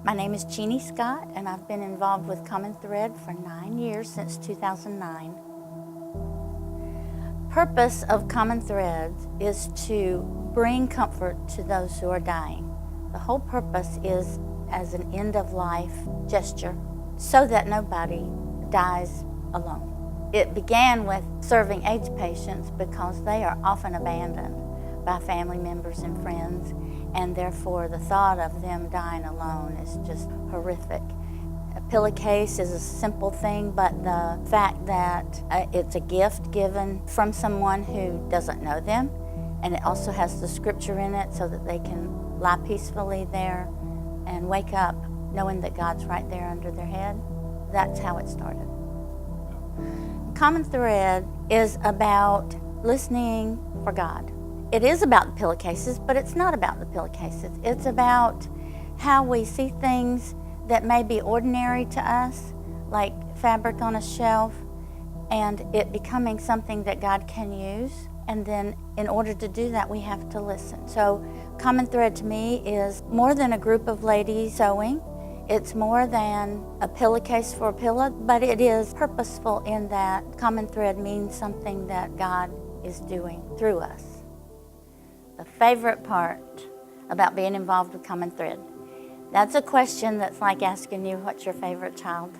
My name is Jeannie Scott, and I've been involved with Common Thread for 9 years, since 2009. Purpose of Common Threads is to bring comfort to those who are dying. The whole purpose is as an end-of-life gesture so that nobody dies alone. It began with serving AIDS patients because they are often abandoned by family members and friends, and therefore the thought of them dying alone is just horrific. A pillowcase is a simple thing, but the fact that it's a gift given from someone who doesn't know them, and it also has the scripture in it so that they can lie peacefully there and wake up knowing that God's right there under their head. That's how it started. Common Thread is about listening for God. It is about the pillowcases, but it's not about the pillowcases. It's about how we see things that may be ordinary to us, like fabric on a shelf, and it becoming something that God can use. And then in order to do that, we have to listen. So Common Thread to me is more than a group of ladies sewing. It's more than a pillowcase for a pillow, but it is purposeful in that Common Thread means something that God is doing through us. The favorite part about being involved with Common Thread. That's a question that's like asking you, what's your favorite child?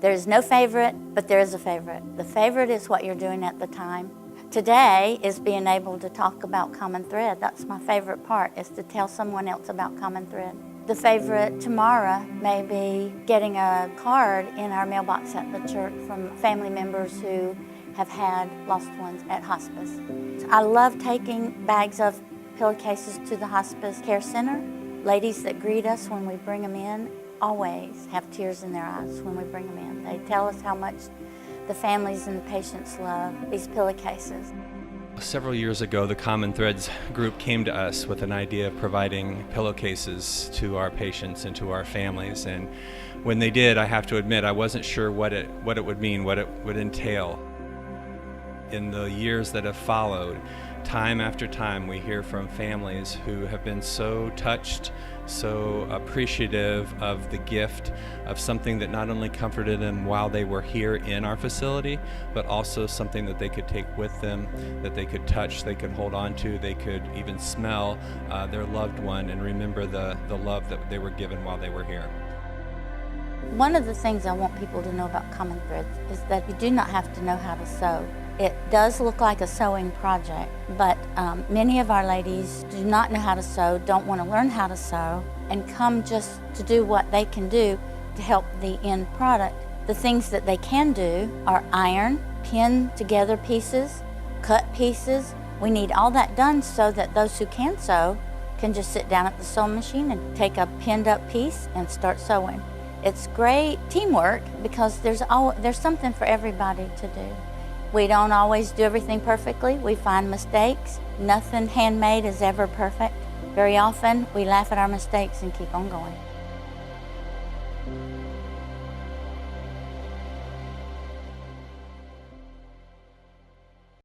There's no favorite, but there is a favorite. The favorite is what you're doing at the time. Today is being able to talk about Common Thread. That's my favorite part, is to tell someone else about Common Thread. The favorite tomorrow may be getting a card in our mailbox at the church from family members who have had lost ones at hospice. I love taking bags of pillowcases to the hospice care center. Ladies that greet us when we bring them in always have tears in their eyes when we bring them in. They tell us how much the families and the patients love these pillowcases. Several years ago, the Common Threads group came to us with an idea of providing pillowcases to our patients and to our families. And when they did, I have to admit, I wasn't sure what it would mean, what it would entail. In the years that have followed, time after time, we hear from families who have been so touched, so appreciative of the gift of something that not only comforted them while they were here in our facility, but also something that they could take with them, that they could touch, they could hold on to, they could even smell their loved one and remember the love that they were given while they were here. One of the things I want people to know about Common Threads is that you do not have to know how to sew. It does look like a sewing project, but many of our ladies do not know how to sew, don't want to learn how to sew, and come just to do what they can do to help the end product. The things that they can do are iron, pin together pieces, cut pieces. We need all that done so that those who can sew can just sit down at the sewing machine and take a pinned up piece and start sewing. It's great teamwork because there's something for everybody to do. We don't always do everything perfectly. We find mistakes. Nothing handmade is ever perfect. Very often, we laugh at our mistakes and keep on going.